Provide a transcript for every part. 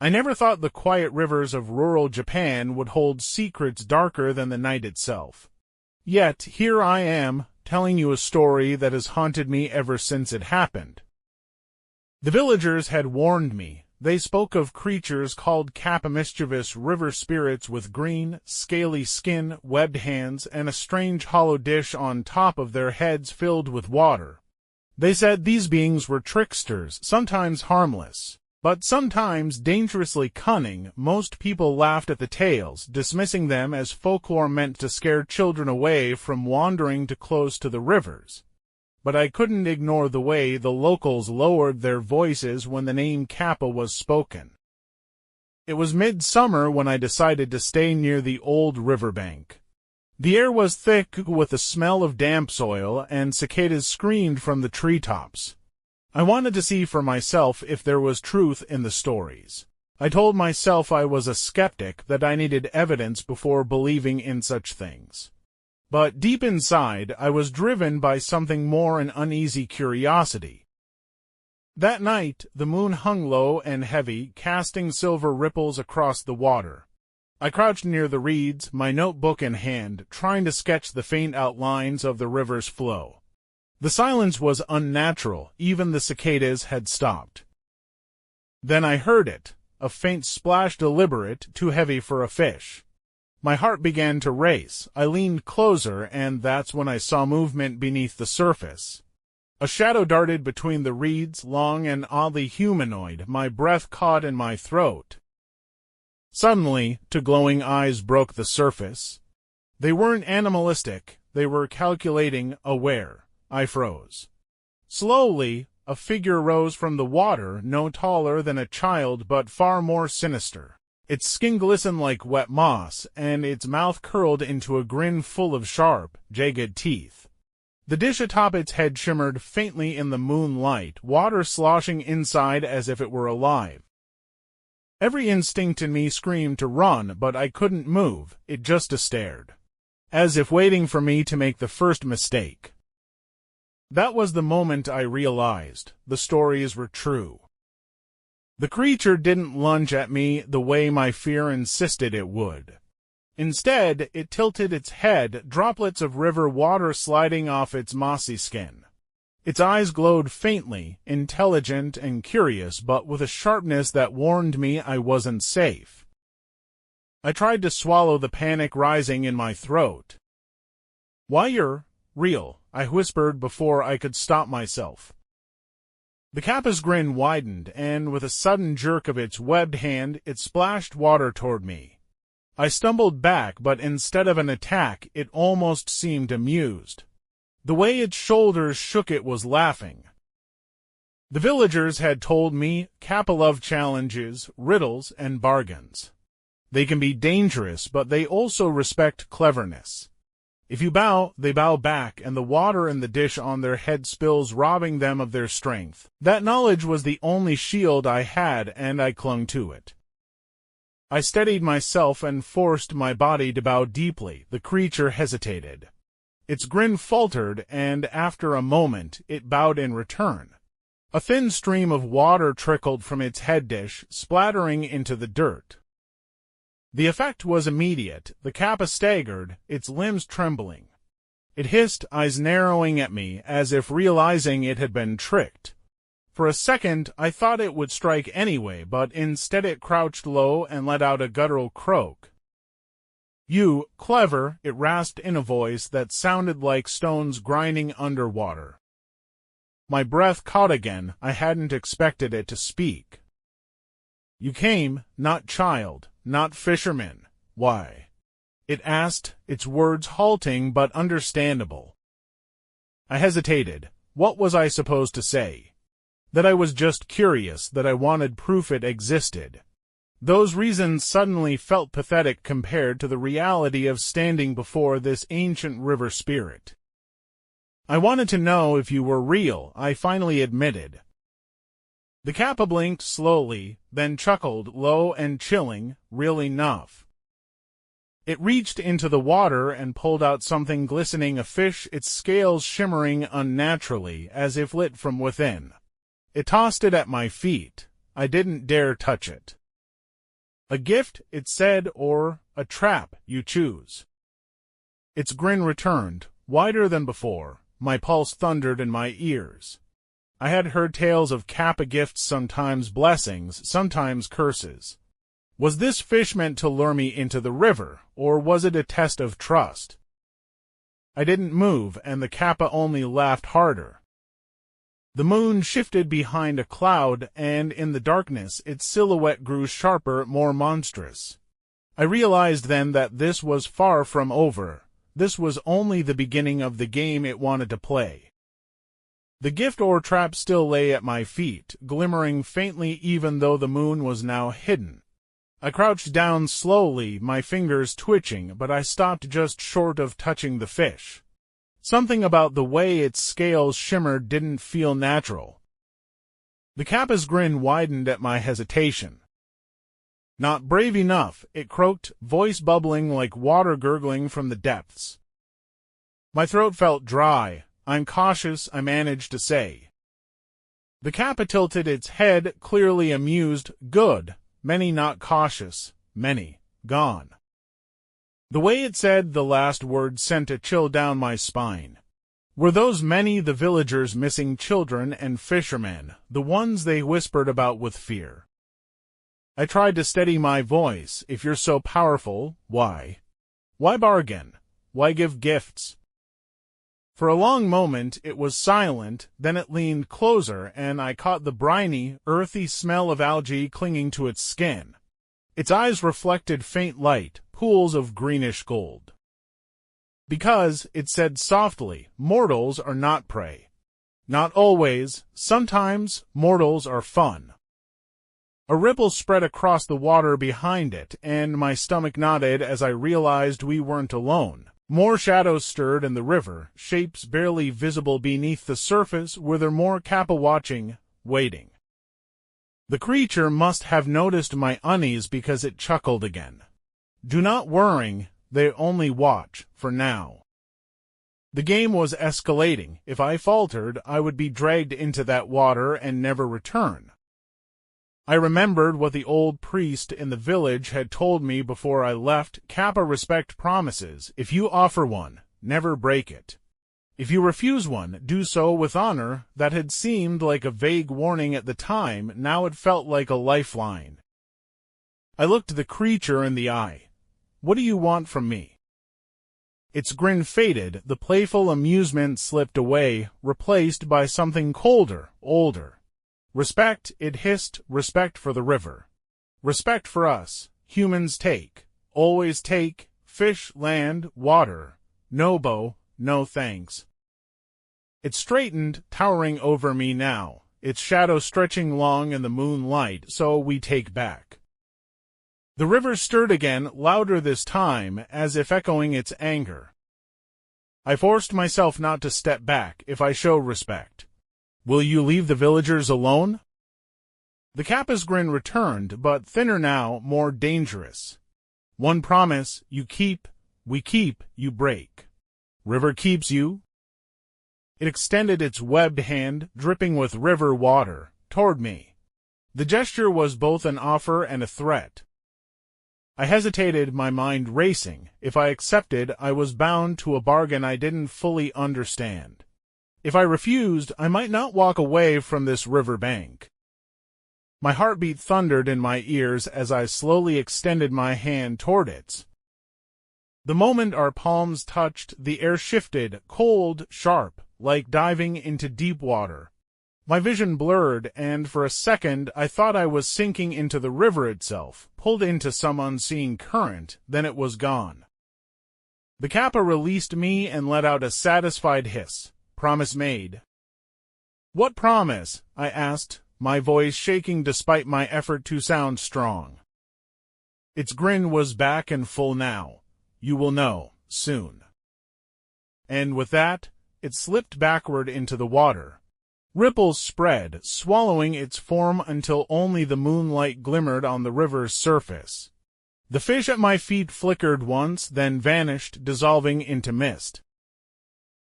I never thought the quiet rivers of rural Japan would hold secrets darker than the night itself. Yet here I am, telling you a story that has haunted me ever since it happened. The villagers had warned me. They spoke of creatures called Kappa, mischievous river spirits with green, scaly skin, webbed hands, and a strange hollow dish on top of their heads filled with water. They said these beings were tricksters, sometimes harmless, but sometimes dangerously cunning. Most people laughed at the tales, dismissing them as folklore meant to scare children away from wandering too close to the rivers. But I couldn't ignore the way the locals lowered their voices when the name Kappa was spoken. It was midsummer when I decided to stay near the old riverbank. The air was thick with the smell of damp soil, and cicadas screamed from the treetops. I wanted to see for myself if there was truth in the stories. I told myself I was a skeptic, that I needed evidence before believing in such things. But deep inside, I was driven by something more, an uneasy curiosity. That night, the moon hung low and heavy, casting silver ripples across the water. I crouched near the reeds, my notebook in hand, trying to sketch the faint outlines of the river's flow. The silence was unnatural, even the cicadas had stopped. Then I heard it, a faint splash, deliberate, too heavy for a fish. My heart began to race. I leaned closer, and that's when I saw movement beneath the surface. A shadow darted between the reeds, long and oddly humanoid, my breath caught in my throat. Suddenly, two glowing eyes broke the surface. They weren't animalistic, they were calculating, aware. I froze. Slowly, a figure rose from the water, no taller than a child but far more sinister. Its skin glistened like wet moss, and its mouth curled into a grin full of sharp, jagged teeth. The dish atop its head shimmered faintly in the moonlight, water sloshing inside as if it were alive. Every instinct in me screamed to run, but I couldn't move. It just stared, as if waiting for me to make the first mistake. That was the moment I realized the stories were true. The creature didn't lunge at me the way my fear insisted it would. Instead, it tilted its head, droplets of river water sliding off its mossy skin. Its eyes glowed faintly, intelligent and curious, but with a sharpness that warned me I wasn't safe. I tried to swallow the panic rising in my throat. "Why, you're real," I whispered before I could stop myself. The Kappa's grin widened, and with a sudden jerk of its webbed hand, it splashed water toward me. I stumbled back, but instead of an attack, it almost seemed amused. The way its shoulders shook, it was laughing. The villagers had told me Kappa love challenges, riddles, and bargains. They can be dangerous, but they also respect cleverness. If you bow, they bow back, and the water in the dish on their head spills, robbing them of their strength. That knowledge was the only shield I had, and I clung to it. I steadied myself and forced my body to bow deeply. The creature hesitated. Its grin faltered, and after a moment, it bowed in return. A thin stream of water trickled from its head dish, splattering into the dirt. The effect was immediate. The Kappa staggered, its limbs trembling. It hissed, eyes narrowing at me, as if realizing it had been tricked. For a second, I thought it would strike anyway, but instead it crouched low and let out a guttural croak. "You, clever," it rasped in a voice that sounded like stones grinding underwater. My breath caught again. I hadn't expected it to speak. "You came, not child, not fisherman. Why?" it asked, its words halting but understandable. I hesitated. What was I supposed to say? That I was just curious, that I wanted proof it existed. Those reasons suddenly felt pathetic compared to the reality of standing before this ancient river spirit. "I wanted to know if you were real," I finally admitted. The Kappa blinked slowly, then chuckled, low and chilling, "Real enough." It reached into the water and pulled out something glistening, a fish, its scales shimmering unnaturally, as if lit from within. It tossed it at my feet. I didn't dare touch it. A gift, it said, or a trap, you choose. Its grin returned, wider than before. My pulse thundered in my ears. I had heard tales of Kappa gifts, sometimes blessings, sometimes curses. Was this fish meant to lure me into the river, or was it a test of trust? I didn't move, and the Kappa only laughed harder. The moon shifted behind a cloud, and in the darkness its silhouette grew sharper, more monstrous. I realized then that this was far from over. This was only the beginning of the game it wanted to play. The gift or trap still lay at my feet, glimmering faintly even though the moon was now hidden. I crouched down slowly, my fingers twitching, but I stopped just short of touching the fish. Something about the way its scales shimmered didn't feel natural. The Kappa's grin widened at my hesitation. Not brave enough, it croaked, voice bubbling like water gurgling from the depths. My throat felt dry. I'm cautious, I managed to say. The Kappa tilted its head, clearly amused. Good. Many not cautious. Many. Gone. The way it said the last word sent a chill down my spine. Were those many the villagers' missing children and fishermen, the ones they whispered about with fear? I tried to steady my voice. If you're so powerful, why? Why bargain? Why give gifts? For a long moment it was silent, then it leaned closer, and I caught the briny, earthy smell of algae clinging to its skin. Its eyes reflected faint light, pools of greenish gold. Because, it said softly, mortals are not prey. Not always. Sometimes, mortals are fun. A ripple spread across the water behind it, and my stomach nodded as I realized we weren't alone. More shadows stirred in the river, shapes barely visible beneath the surface. Were there more Kappa watching, waiting? The creature must have noticed my unease because it chuckled again. Do not worry, they only watch, for now. The game was escalating. If I faltered, I would be dragged into that water and never return. I remembered what the old priest in the village had told me before I left. Kappa respect promises. If you offer one, never break it. If you refuse one, do so with honor. That had seemed like a vague warning at the time. Now it felt like a lifeline. I looked the creature in the eye. What do you want from me? Its grin faded. The playful amusement slipped away, replaced by something colder, older. Respect, it hissed, respect for the river. Respect for us. Humans take. Always take. Fish, land, water. No bow, no thanks. It straightened, towering over me now, its shadow stretching long in the moonlight. So we take back. The river stirred again, louder this time, as if echoing its anger. I forced myself not to step back. If I show respect, will you leave the villagers alone? The Kappa's grin returned, but thinner now, more dangerous. One promise, you keep, we keep, you break. River keeps you? It extended its webbed hand, dripping with river water, toward me. The gesture was both an offer and a threat. I hesitated, my mind racing. If I accepted, I was bound to a bargain I didn't fully understand. If I refused, I might not walk away from this river bank. My heartbeat thundered in my ears as I slowly extended my hand toward it. The moment our palms touched, the air shifted, cold, sharp, like diving into deep water. My vision blurred, and for a second I thought I was sinking into the river itself, pulled into some unseen current. Then it was gone. The Kappa released me and let out a satisfied hiss. Promise made. What promise? I asked, my voice shaking despite my effort to sound strong. Its grin was back and full now. You will know, soon. And with that, it slipped backward into the water. Ripples spread, swallowing its form until only the moonlight glimmered on the river's surface. The fish at my feet flickered once, then vanished, dissolving into mist.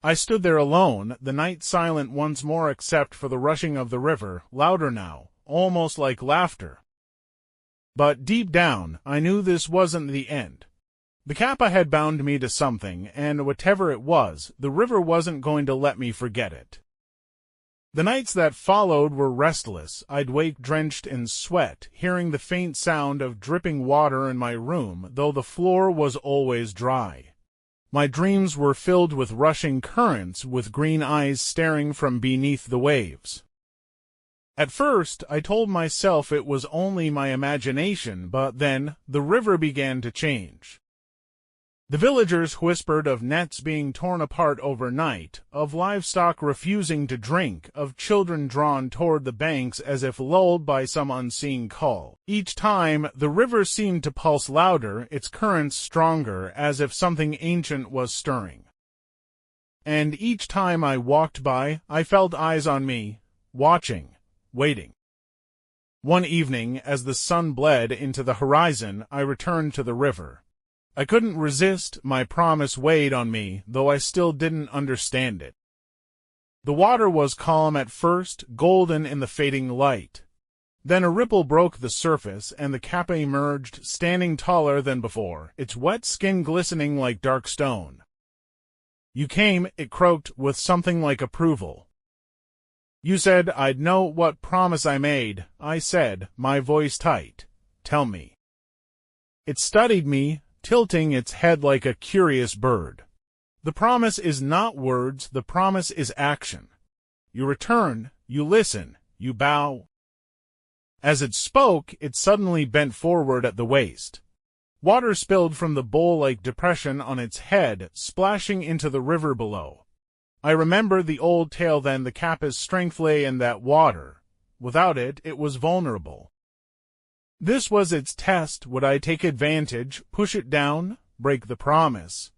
I stood there alone, the night silent once more except for the rushing of the river, louder now, almost like laughter. But deep down, I knew this wasn't the end. The Kappa had bound me to something, and whatever it was, the river wasn't going to let me forget it. The nights that followed were restless. I'd wake drenched in sweat, hearing the faint sound of dripping water in my room, though the floor was always dry. My dreams were filled with rushing currents, with green eyes staring from beneath the waves. At first, I told myself it was only my imagination, but then the river began to change. The villagers whispered of nets being torn apart overnight, of livestock refusing to drink, of children drawn toward the banks as if lulled by some unseen call. Each time, the river seemed to pulse louder, its currents stronger, as if something ancient was stirring. And each time I walked by, I felt eyes on me, watching, waiting. One evening, as the sun bled into the horizon, I returned to the river. I couldn't resist, my promise weighed on me, though I still didn't understand it. The water was calm at first, golden in the fading light. Then a ripple broke the surface, and the Kappa emerged, standing taller than before, its wet skin glistening like dark stone. "You came," it croaked, with something like approval. "You said I'd know what promise I made," I said, my voice tight. "Tell me." It studied me, tilting its head like a curious bird. "The promise is not words, the promise is action. You return, you listen, you bow." As it spoke, it suddenly bent forward at the waist. Water spilled from the bowl-like depression on its head, splashing into the river below. I remember the old tale then, the Kappa's strength lay in that water. Without it, it was vulnerable. This was its test. Would I take advantage, push it down, break the promise?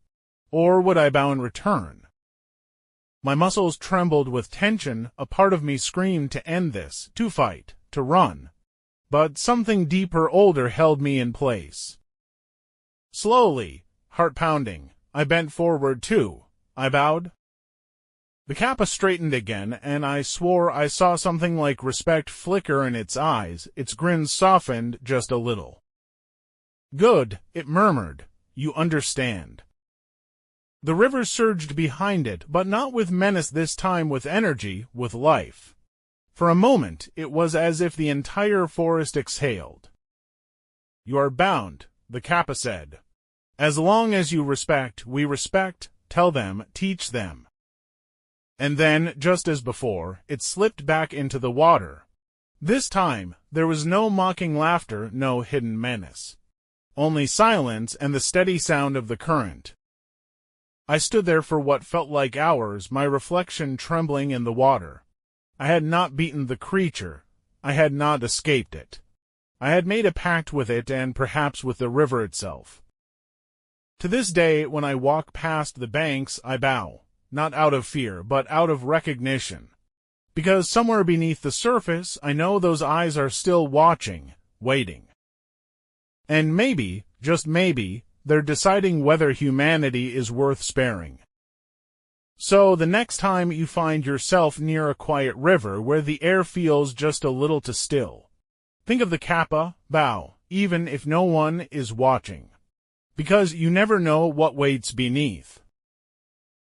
Or would I bow in return? My muscles trembled with tension. A part of me screamed to end this, to fight, to run. But something deeper, older, held me in place. Slowly, heart pounding, I bent forward too. I bowed. The Kappa straightened again, and I swore I saw something like respect flicker in its eyes. Its grin softened just a little. "Good," it murmured. "You understand." The river surged behind it, but not with menace this time, with energy, with life. For a moment, it was as if the entire forest exhaled. "You are bound," the Kappa said. "As long as you respect, we respect. Tell them, teach them." And then, just as before, it slipped back into the water. This time, there was no mocking laughter, no hidden menace. Only silence and the steady sound of the current. I stood there for what felt like hours, my reflection trembling in the water. I had not beaten the creature. I had not escaped it. I had made a pact with it, and perhaps with the river itself. To this day, when I walk past the banks, I bow. Not out of fear, but out of recognition. Because somewhere beneath the surface, I know those eyes are still watching, waiting. And maybe, just maybe, they're deciding whether humanity is worth sparing. So the next time you find yourself near a quiet river where the air feels just a little too still, think of the Kappa, bow, even if no one is watching. Because you never know what waits beneath.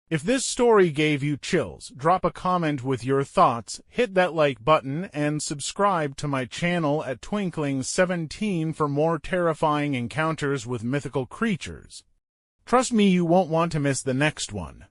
If this story gave you chills, drop a comment with your thoughts, hit that like button, and subscribe to my channel at Twinkling17 for more terrifying encounters with mythical creatures. Trust me, you won't want to miss the next one.